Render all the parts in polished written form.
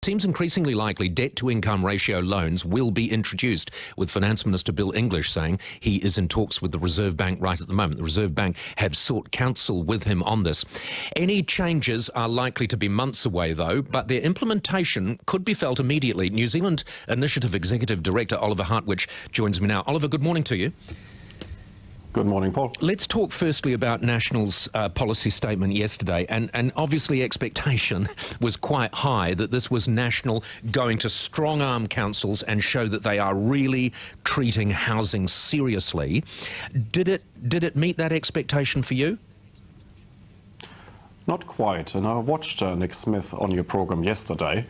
seems increasingly likely debt-to-income ratio loans will be introduced, with Finance Minister Bill English saying he is in talks with the Reserve Bank right at the moment. The Reserve Bank have sought counsel with him on this. Any changes are likely to be months away, though, but their implementation could be felt immediately. New Zealand Initiative Executive Director Oliver Hartwich joins me now. Oliver, good morning to you. Good morning, Paul. Let's talk firstly about National's policy statement yesterday, and obviously expectation was quite high that this was National going to strong-arm councils and show that they are really treating housing seriously. Did it meet that expectation for you? Not quite, and I watched Nick Smith on your program yesterday,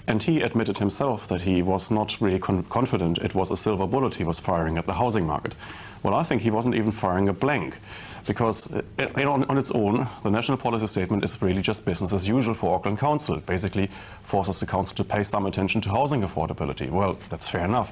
and he admitted himself that he was not really confident it was a silver bullet he was firing at the housing market. Well, I think he wasn't even firing a blank, because on its own, the National Policy Statement is really just business as usual for Auckland Council. It basically forces the Council to pay some attention to housing affordability. Well, that's fair enough.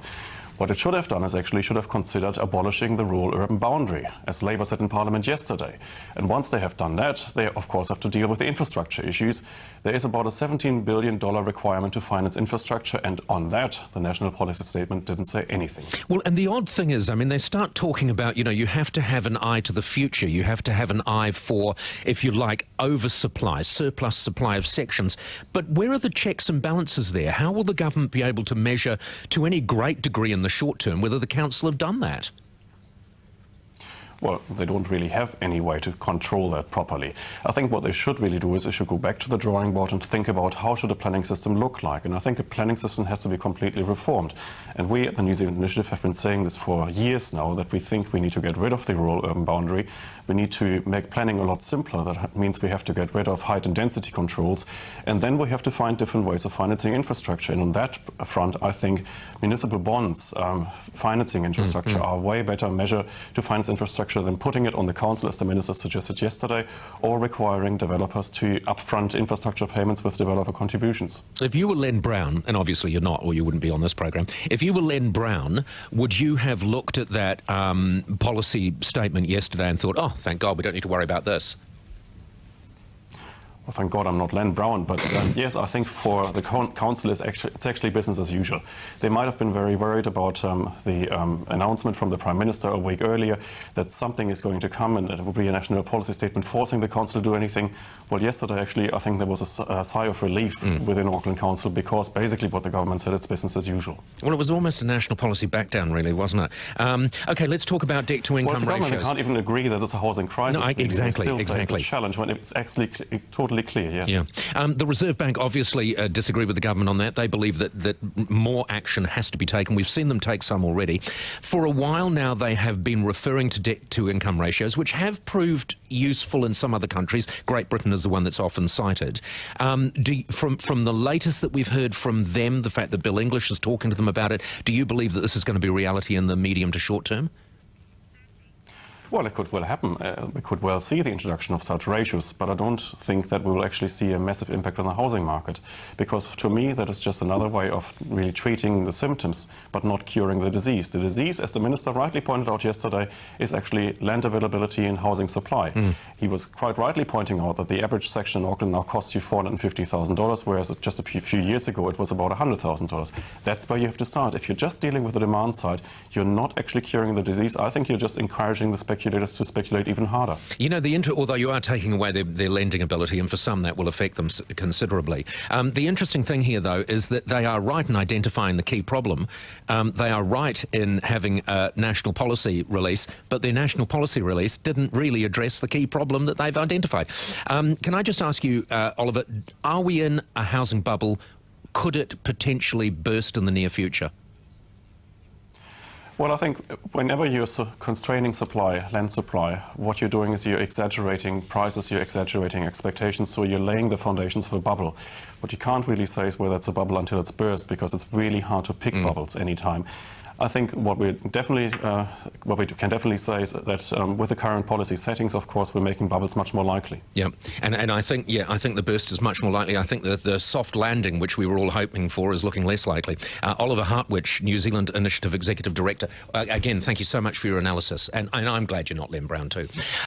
What it should have done is actually should have considered abolishing the rural urban boundary, as Labour said in Parliament yesterday. And once they have done that, they of course have to deal with the infrastructure issues. There is about a $17 billion requirement to finance infrastructure, and on that, the National Policy Statement didn't say anything. Well, and the odd thing is, I mean, they start talking about, you have to have an eye to the future. You have to have an eye for, if you like, oversupply, surplus supply of sections. But where are the checks and balances there? How will the government be able to measure to any great degree in the short term whether the council have done that? Well, they don't really have any way to control that properly. I think what they should really do is they should go back to the drawing board and think about how should a planning system look like. And I think a planning system has to be completely reformed. And we at the New Zealand Initiative have been saying this for years now, that we think we need to get rid of the rural urban boundary. We need to make planning a lot simpler. That means we have to get rid of height and density controls. And then we have to find different ways of financing infrastructure. And on that front, I think municipal bonds financing infrastructure are a way better measure to finance infrastructure than putting it on the council, as the minister suggested yesterday, or requiring developers to upfront infrastructure payments with developer contributions. If you were Len Brown, and obviously you're not, or you wouldn't be on this program, if you were Len Brown, would you have looked at that policy statement yesterday and thought, oh, thank God, we don't need to worry about this? Well, thank God I'm not Len Brown, but yes, I think for the council it's actually business as usual. They might have been very worried about the announcement from the Prime Minister a week earlier that something is going to come and it will be a national policy statement forcing the council to do anything. Well, yesterday actually I think there was a sigh of relief within Auckland Council, because basically what the government said, it's business as usual. Well, it was almost a national policy backdown, really, wasn't it? OK, let's talk about debt-to-income ratios. Well, the government can't even agree that it's a housing crisis. No, exactly. It's a challenge when it's actually totally clear, yes. Yeah. The Reserve Bank obviously disagree with the government on that. They believe that more action has to be taken. We've seen them take some already. For a while now, they have been referring to debt-to-income ratios, which have proved useful in some other countries. Great Britain is the one that's often cited. From the latest that we've heard from them, the fact that Bill English is talking to them about it, do you believe that this is going to be reality in the medium to short term? Well, it could well happen. We could well see the introduction of such ratios, but I don't think that we will actually see a massive impact on the housing market, because to me that is just another way of really treating the symptoms but not curing the disease. The disease, as the Minister rightly pointed out yesterday, is actually land availability and housing supply. He was quite rightly pointing out that the average section in Auckland now costs you $450,000, whereas just a few years ago it was about $100,000. That's where you have to start. If you're just dealing with the demand side, you're not actually curing the disease. I think you're just encouraging the speculators to speculate even harder. You know, although you are taking away their lending ability, and for some that will affect them considerably. The interesting thing here, though, is that they are right in identifying the key problem. They are right in having a national policy release, but their national policy release didn't really address the key problem that they've identified. Can I just ask you, Oliver, are we in a housing bubble? Could it potentially burst in the near future? Well, I think whenever you're constraining supply, land supply, what you're doing is you're exaggerating prices, you're exaggerating expectations, so you're laying the foundations of a bubble. What you can't really say is whether it's a bubble until it's burst, because it's really hard to pick bubbles anytime. I think what we can definitely say is that with the current policy settings, of course, we're making bubbles much more likely. Yeah, and I think the burst is much more likely. I think that the soft landing, which we were all hoping for, is looking less likely. Oliver Hartwich, New Zealand Initiative Executive Director. Again, thank you so much for your analysis, and I'm glad you're not Len Brown too.